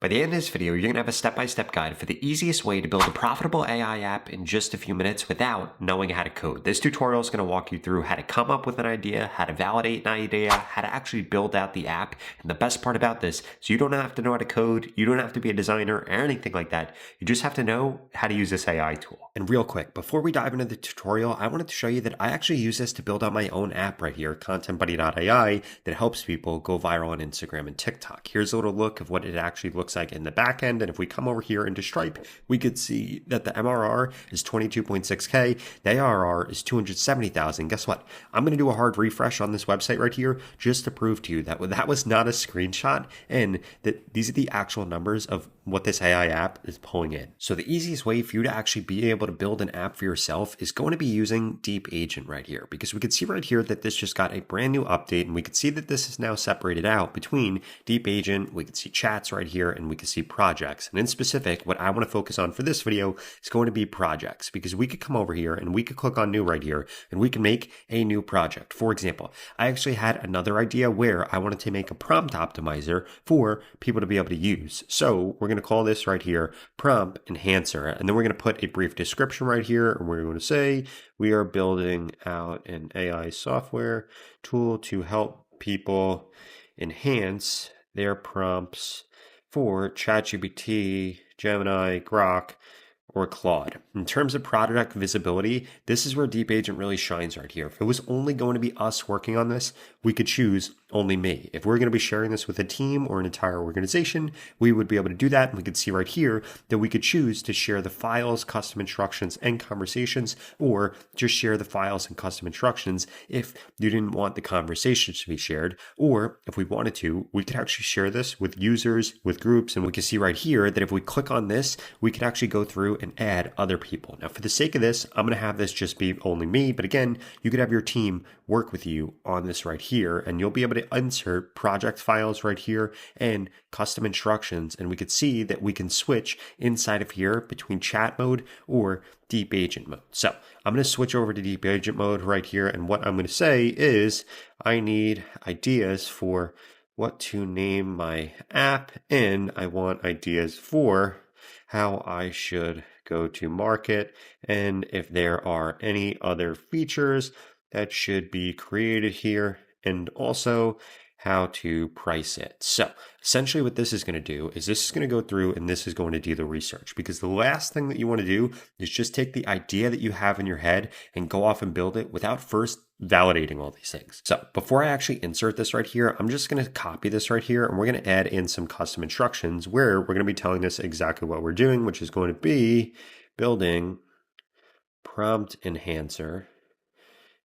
By the end of this video, you're going to have a step-by-step guide for the easiest way to build a profitable AI app in just a few minutes without knowing how to code. This tutorial is going to walk you through how to come up with an idea, how to validate an idea, how to actually build out the app. And the best part about this is you don't have to know how to code, you don't have to be a designer or anything like that. You just have to know how to use this AI tool. And real quick, before we dive into the tutorial, I wanted to show you that I actually use this to build out my own app right here, ContentBuddy.ai, that helps people go viral on Instagram and TikTok. Here's a little look of what it actually looks like in the back end. And if we come over here into Stripe, we could see that the MRR is 22.6K. The ARR is 270,000. Guess what? I'm going to do a hard refresh on this website right here just to prove to you that that was not a screenshot and that these are the actual numbers of what this AI app is pulling in. So the easiest way for you to actually be able to build an app for yourself is going to be using Deep Agent right here, because we can see right here that this just got a brand new update, and we can see that this is now separated out between Deep Agent. We can see chats right here, and we can see projects. And in specific, what I want to focus on for this video is going to be projects, because we could come over here and we could click on new right here and we can make a new project. For example, I actually had another idea where I wanted to make a prompt optimizer for people to be able to use. So we're going to call this right here prompt enhancer, and then we're going to put a brief description right here, and we're going to say we are building out an AI software tool to help people enhance their prompts for ChatGPT, Gemini, Grok, or Claude. In terms of product visibility, this is where Deep Agent really shines right here. If it was only going to be us working on this, we could choose only me. If we're going to be sharing this with a team or an entire organization, we would be able to do that. And we could see right here that we could choose to share the files, custom instructions, and conversations, or just share the files and custom instructions if you didn't want the conversations to be shared. Or if we wanted to, we could actually share this with users, with groups. And we can see right here that if we click on this, we could actually go through and add other people. Now, for the sake of this, I'm going to have this just be only me. But again, you could have your team work with you on this right here, and you'll be able to insert project files right here and custom instructions. And we could see that we can switch inside of here between chat mode or Deep Agent mode. So I'm going to switch over to Deep Agent mode right here. And what I'm going to say is I need ideas for what to name my app, and I want ideas for how I should go to market, and if there are any other features that should be created here, and also how to price it. So essentially what this is going to do is this is going to go through and this is going to do the research, because the last thing that you want to do is just take the idea that you have in your head and go off and build it without first validating all these things. So before I actually insert this right here, I'm just going to copy this right here, and we're going to add in some custom instructions where we're going to be telling this exactly what we're doing, which is going to be building prompt enhancer,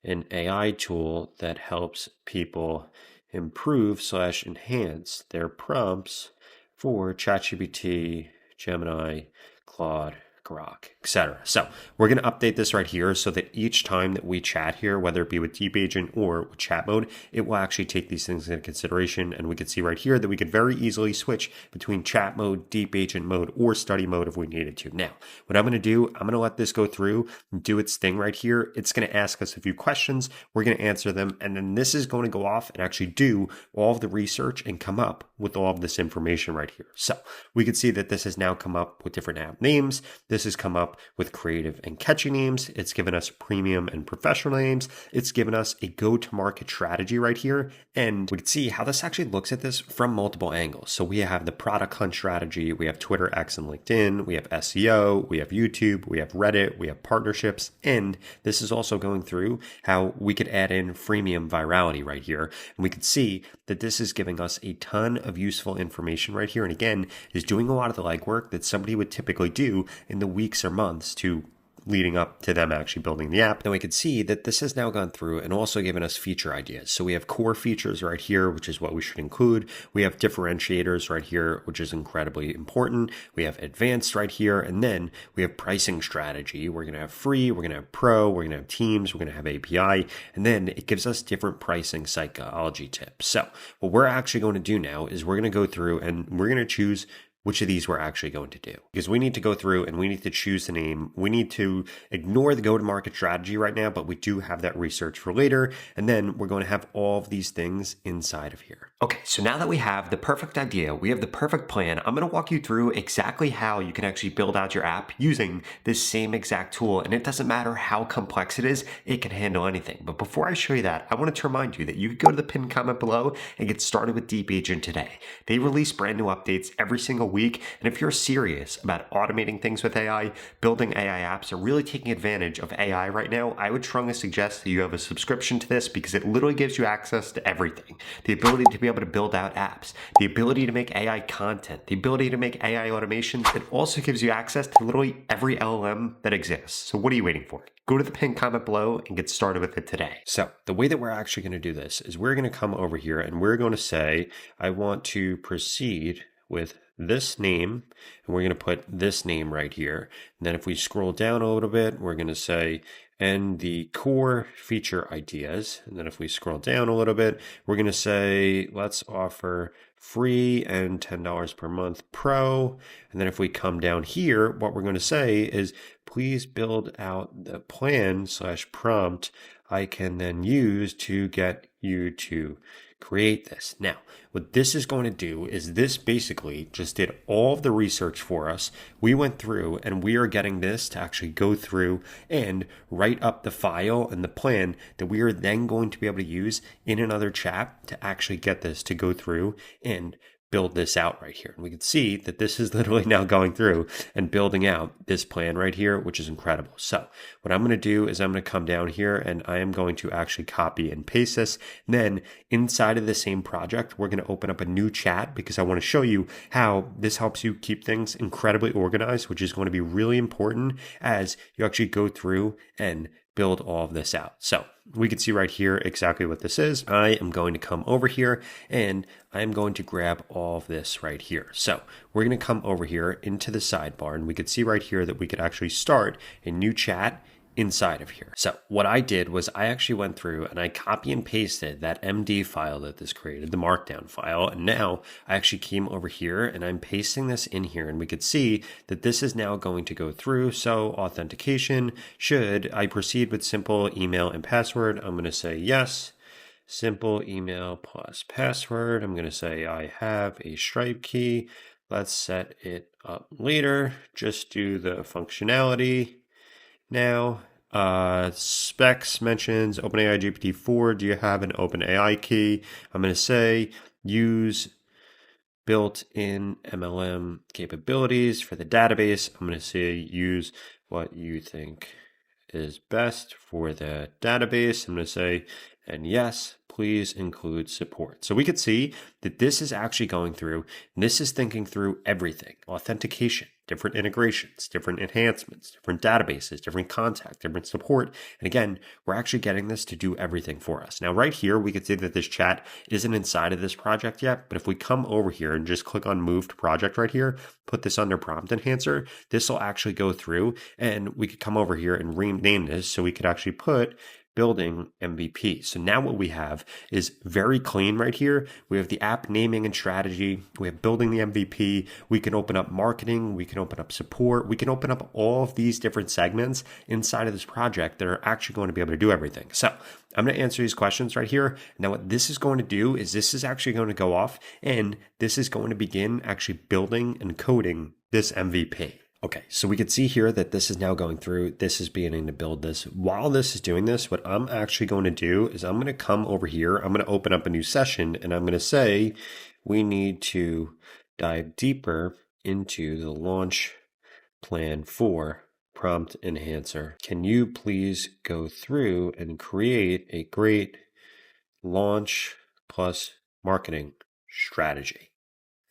an AI tool that helps people improve/enhance their prompts for ChatGPT, Gemini, Claude, Grok, etc. So we're going to update this right here so that each time that we chat here, whether it be with Deep Agent or with chat mode, it will actually take these things into consideration. And we can see right here that we could very easily switch between chat mode, Deep Agent mode, or study mode if we needed to. Now, what I'm going to do, I'm going to let this go through and do its thing right here. It's going to ask us a few questions. We're going to answer them. And then this is going to go off and actually do all of the research and come up with all of this information right here. So we can see that this has now come up with different app names. This has come up with creative and catchy names. It's given us premium and professional names. It's given us a go-to-market strategy right here. And we can see how this actually looks at this from multiple angles. So we have the product hunt strategy. We have Twitter, X, and LinkedIn. We have SEO. We have YouTube. We have Reddit. We have partnerships. And this is also going through how we could add in freemium virality right here. And we could see that this is giving us a ton of useful information right here. And again, is doing a lot of the legwork that somebody would typically do in the weeks or months to leading up to them actually building the app. Then we can see that this has now gone through and also given us feature ideas. So we have core features right here, which is what we should include. We have differentiators right here, which is incredibly important. We have advanced right here. And then we have pricing strategy. We're going to have free, we're going to have pro, we're going to have teams, we're going to have API. And then it gives us different pricing psychology tips. So what we're actually going to do now is we're going to go through and we're going to choose which of these we're actually going to do. Because we need to go through and we need to choose the name. We need to ignore the go-to-market strategy right now, but we do have that research for later. And then we're going to have all of these things inside of here. Okay, so now that we have the perfect idea, we have the perfect plan, I'm going to walk you through exactly how you can actually build out your app using this same exact tool. And it doesn't matter how complex it is, it can handle anything. But before I show you that, I wanted to remind you that you could go to the pinned comment below and get started with Deep Agent today. They release brand new updates every single week. And if you're serious about automating things with AI, building AI apps, or really taking advantage of AI right now, I would strongly suggest that you have a subscription to this because it literally gives you access to everything. The ability to be able to build out apps, the ability to make AI content, the ability to make AI automations. It also gives you access to literally every LLM that exists. So what are you waiting for? Go to the pinned comment below and get started with it today. So the way that we're actually going to do this is we're going to come over here and we're going to say, I want to proceed with this name, and we're going to put this name right here. And then if we scroll down a little bit, we're going to say, and the core feature ideas. And then if we scroll down a little bit, we're going to say, let's offer free and $10 per month pro. And then if we come down here, what we're going to say is, please build out the plan/prompt I can then use to get you to create this. Now, what this is going to do is this basically just did all of the research for us. We went through and we are getting this to actually go through and write up the file and the plan that we are then going to be able to use in another chat to actually get this to go through and build this out right here. And we can see that this is literally now going through and building out this plan right here, which is incredible. So what I'm going to do is I'm going to come down here and I am going to actually copy and paste this. And then inside of the same project, we're going to open up a new chat because I want to show you how this helps you keep things incredibly organized, which is going to be really important as you actually go through and build all of this out. So we can see right here exactly what this is. I am going to come over here and I'm going to grab all of this right here. So we're going to come over here into the sidebar and we could see right here that we could actually start a new chat inside of here. So what I did was I actually went through and I copy and pasted that MD file that this created, the markdown file. And now I actually came over here and I'm pasting this in here and we could see that this is now going to go through. So authentication, should I proceed with simple email and password? I'm going to say yes. Simple email plus password. I'm going to say I have a Stripe key. Let's set it up later. Just do the functionality. Now, specs mentions OpenAI GPT-4. Do you have an OpenAI key? I'm going to say use built-in MLM capabilities for the database. I'm going to say use what you think is best for the database. I'm going to say, and yes, please include support. So we could see that this is actually going through, and this is thinking through everything. Authentication, different integrations, different enhancements, different databases, different contact, different support. And again, we're actually getting this to do everything for us. Now, right here, we could see that this chat isn't inside of this project yet, but if we come over here and just click on Move to Project right here, put this under Prompt Enhancer, this will actually go through and we could come over here and rename this so we could actually put building MVP. So now what we have is very clean right here. We have the app naming and strategy. We have building the MVP. We can open up marketing. We can open up support. We can open up all of these different segments inside of this project that are actually going to be able to do everything. So I'm going to answer these questions right here. Now, what this is going to do is this is actually going to go off and this is going to begin actually building and coding this MVP. Okay, so we can see here that this is now going through, this is beginning to build this. While this is doing this, what I'm actually going to do is I'm going to come over here, I'm going to open up a new session and I'm going to say, we need to dive deeper into the launch plan for Prompt Enhancer. Can you please go through and create a great launch plus marketing strategy?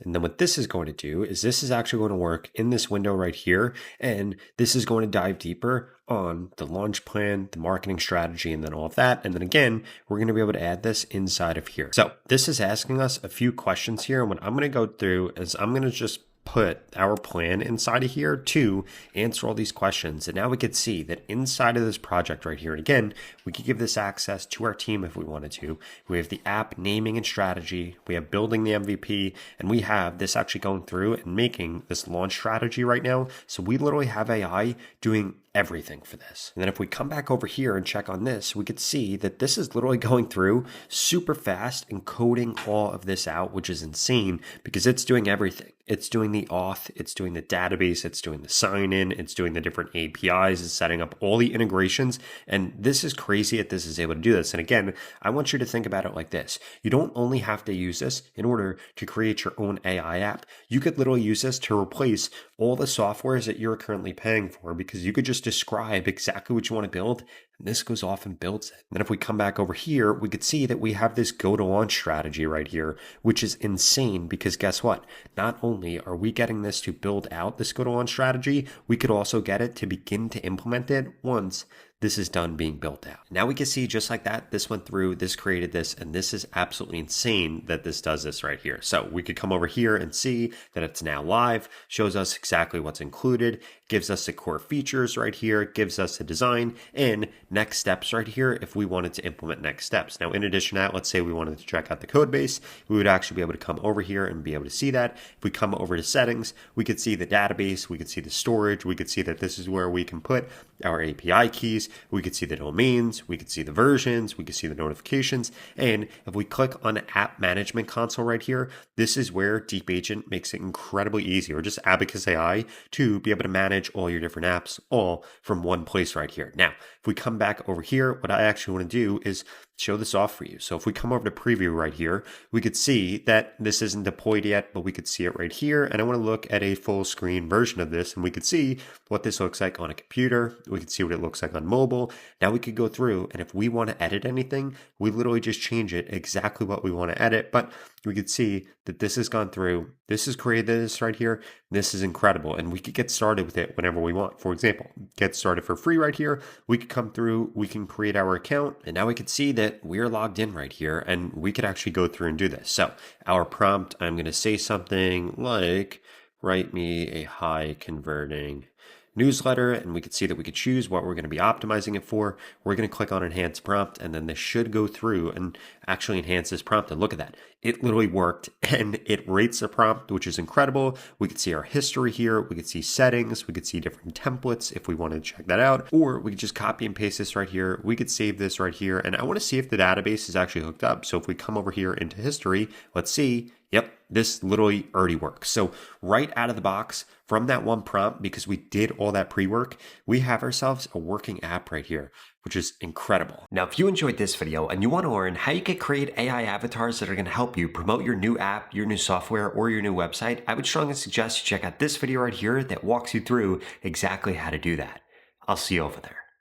And then what this is going to do is this is actually going to work in this window right here. And this is going to dive deeper on the launch plan, the marketing strategy, and then all of that. And then again, we're going to be able to add this inside of here. So this is asking us a few questions here. And what I'm going to go through is I'm going to just put our plan inside of here to answer all these questions. And now we could see that inside of this project right here, and again, we could give this access to our team if we wanted to. We have the app naming and strategy, we have building the MVP, and we have this actually going through and making this launch strategy right now. So we literally have AI doing everything for this. And then if we come back over here and check on this, we could see that this is literally going through super fast and coding all of this out, which is insane because it's doing everything. It's doing the auth, it's doing the database, it's doing the sign in, it's doing the different APIs, it's setting up all the integrations. And this is crazy that this is able to do this. And again, I want you to think about it like this. You don't only have to use this in order to create your own AI app. You could literally use this to replace all the softwares that you're currently paying for because you could just describe exactly what you want to build. And this goes off and builds it. And then if we come back over here, we could see that we have this go to launch strategy right here, which is insane because guess what? Not only are we getting this to build out this go to launch strategy, we could also get it to begin to implement it once this is done being built out. Now we can see just like that, this went through, this created this, and this is absolutely insane that this does this right here. So we could come over here and see that it's now live, shows us exactly what's included, gives us the core features right here, gives us the design and next steps right here if we wanted to implement next steps. Now, in addition to that, let's say we wanted to check out the code base, we would actually be able to come over here and be able to see that. If we come over to settings, we could see the database, we could see the storage, we could see that this is where we can put our API keys, we could see the domains, we could see the versions, we could see the notifications. And if we click on App Management Console right here, this is where Deep Agent makes it incredibly easy, or just Abacus AI, to be able to manage all your different apps all from one place right here. Now, if we come back over here, what I actually want to do is show this off for you. So if we come over to preview right here, we could see that this isn't deployed yet, but we could see it right here. And I want to look at a full screen version of this, and we could see what this looks like on a computer. We could see what it looks like on mobile. Now we could go through, and if we want to edit anything, we literally just change it exactly what we want to edit. But we could see that this has gone through, this has created this right here. This is incredible. And we could get started with it whenever we want. For example, get started for free right here. We could come through, we can create our account, and now we could see that we're logged in right here, and we could actually go through and do this. So our prompt, I'm going to say something like, write me a high converting newsletter, and we could see that we could choose what we're going to be optimizing it for. We're going to click on enhance prompt, and then this should go through and actually enhance this prompt. And look at that. It literally worked, and it rates the prompt, which is incredible. We could see our history here. We could see settings. We could see different templates if we wanted to check that out, or we could just copy and paste this right here. We could save this right here, and I want to see if the database is actually hooked up. So if we come over here into history, let's see. Yep, this literally already works. So right out of the box from that one prompt, because we did all that pre-work, we have ourselves a working app right here, which is incredible. Now, if you enjoyed this video and you want to learn how you can create AI avatars that are going to help you promote your new app, your new software, or your new website, I would strongly suggest you check out this video right here that walks you through exactly how to do that. I'll see you over there.